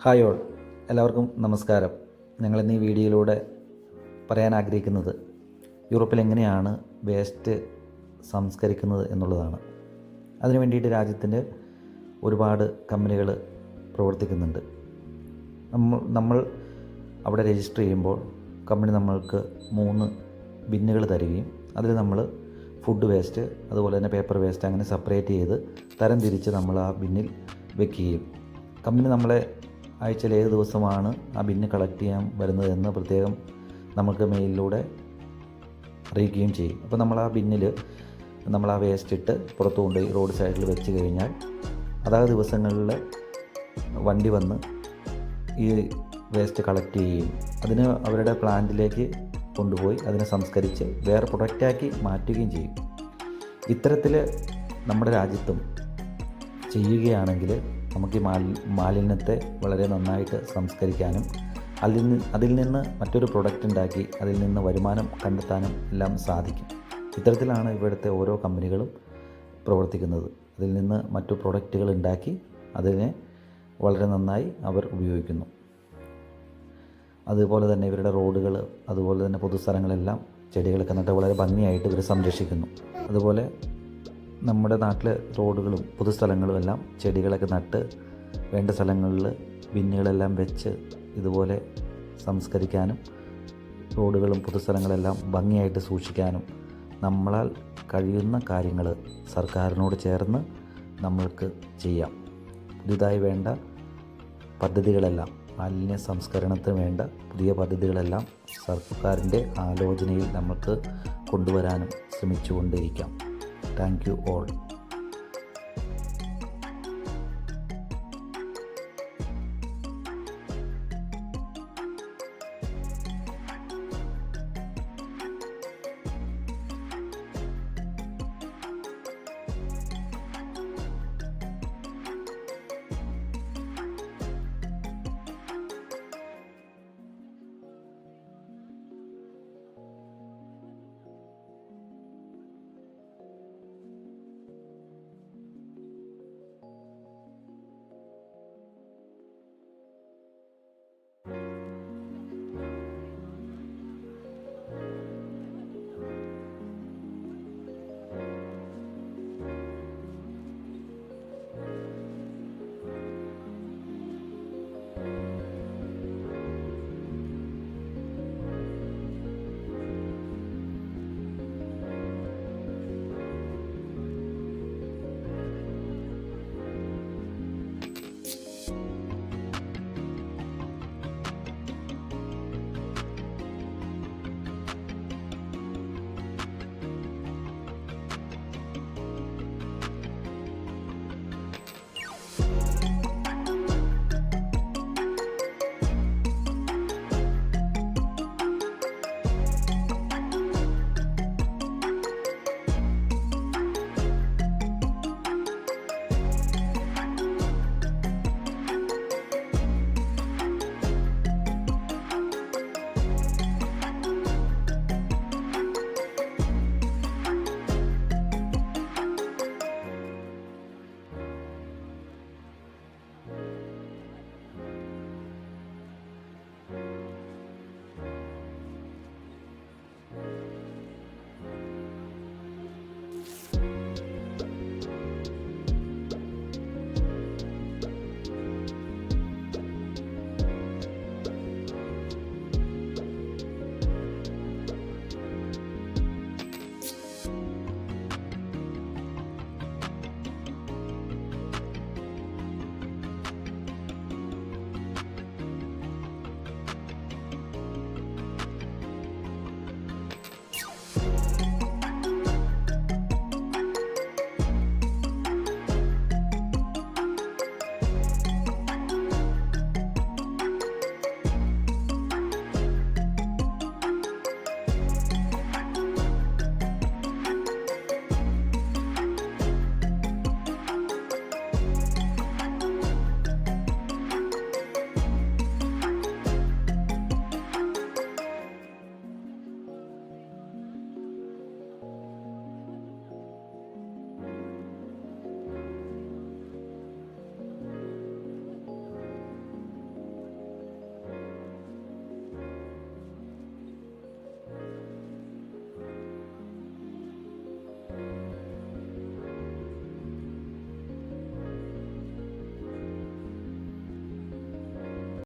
Hi all, എല്ലാവർക്കും നമസ്കാരം. ഞങ്ങളിന്ന് ഈ വീഡിയോയിലൂടെ പറയാൻ ആഗ്രഹിക്കുന്നത് യൂറോപ്പിൽ എങ്ങനെയാണ് വേസ്റ്റ് സംസ്കരിക്കുന്നത് എന്നുള്ളതാണ്. അതിനു വേണ്ടിയിട്ട് രാജ്യത്തിൻ്റെ ഒരുപാട് കമ്പനികൾ പ്രവർത്തിക്കുന്നുണ്ട്. നമ്മൾ അവിടെ രജിസ്റ്റർ ചെയ്യുമ്പോൾ കമ്പനി നമ്മൾക്ക് 3 ബിന്നുകൾ തരികയും അതിൽ നമ്മൾ ഫുഡ് വേസ്റ്റ്, അതുപോലെ തന്നെ പേപ്പർ വേസ്റ്റ് അങ്ങനെ സെപ്പറേറ്റ് ചെയ്ത് തരം തിരിച്ച് നമ്മൾ ആ ബിന്നിൽ വെക്കുകയും കമ്പനി നമ്മളെ ആഴ്ചയിൽ ഏത് ദിവസമാണ് ആ ബിന്ന് കളക്ട് ചെയ്യാൻ വരുന്നതെന്ന് പ്രത്യേകം നമുക്ക് മെയിലിലൂടെ അറിയിക്കുകയും ചെയ്യും. അപ്പോൾ നമ്മൾ ആ ബിന്നിൽ നമ്മൾ ആ വേസ്റ്റ് ഇട്ട് പുറത്തു കൊണ്ടുപോയി റോഡ് സൈഡിൽ വെച്ച് കഴിഞ്ഞാൽ അതാത് ദിവസങ്ങളിൽ വണ്ടി വന്ന് ഈ വേസ്റ്റ് കളക്ട് ചെയ്യുകയും അതിന് അവരുടെ പ്ലാന്റിലേക്ക് കൊണ്ടുപോയി അതിനെ സംസ്കരിച്ച് വേറെ പ്രൊഡക്റ്റാക്കി മാറ്റുകയും ചെയ്യും. ഇത്തരത്തിൽ നമ്മുടെ രാജ്യത്തും ചെയ്യുകയാണെങ്കിൽ നമുക്ക് ഈ മാലിന്യത്തെ വളരെ നന്നായിട്ട് സംസ്കരിക്കാനും അതിൽ നിന്ന് മറ്റൊരു പ്രൊഡക്റ്റ് ഉണ്ടാക്കി അതിൽ നിന്ന് വരുമാനം കണ്ടെത്താനും എല്ലാം സാധിക്കും. ഇത്തരത്തിലാണ് ഇവിടുത്തെ ഓരോ കമ്പനികളും പ്രവർത്തിക്കുന്നത്. അതിൽ നിന്ന് മറ്റു പ്രൊഡക്റ്റുകൾ ഉണ്ടാക്കി അതിനെ വളരെ നന്നായി അവർ ഉപയോഗിക്കുന്നു. അതുപോലെ തന്നെ ഇവരുടെ റോഡുകൾ, അതുപോലെ തന്നെ പൊതുസ്ഥലങ്ങളെല്ലാം ചെടികളൊക്കെ നട്ട് വളരെ ഭംഗിയായിട്ട് ഇവർ സംരക്ഷിക്കുന്നു. അതുപോലെ നമ്മുടെ നാട്ടിലെ റോഡുകളും പൊതുസ്ഥലങ്ങളും എല്ലാം ചെടികളൊക്കെ നട്ട് വേണ്ട സ്ഥലങ്ങളിൽ ബിന്നുകളെല്ലാം വെച്ച് ഇതുപോലെ സംസ്കരിക്കാനും റോഡുകളും പൊതുസ്ഥലങ്ങളെല്ലാം ഭംഗിയായിട്ട് സൂക്ഷിക്കാനും നമ്മളാൽ കഴിയുന്ന കാര്യങ്ങൾ സർക്കാരിനോട് ചേർന്ന് നമ്മൾക്ക് ചെയ്യാം. പുതിയതായി വേണ്ട പദ്ധതികളെല്ലാം, മാലിന്യ സംസ്കരണത്തിന് വേണ്ട പുതിയ പദ്ധതികളെല്ലാം സർക്കാരിൻ്റെ ആലോചനയിൽ നമുക്ക് കൊണ്ടുവരാനും ശ്രമിച്ചുകൊണ്ടിരിക്കാം. Thank you all.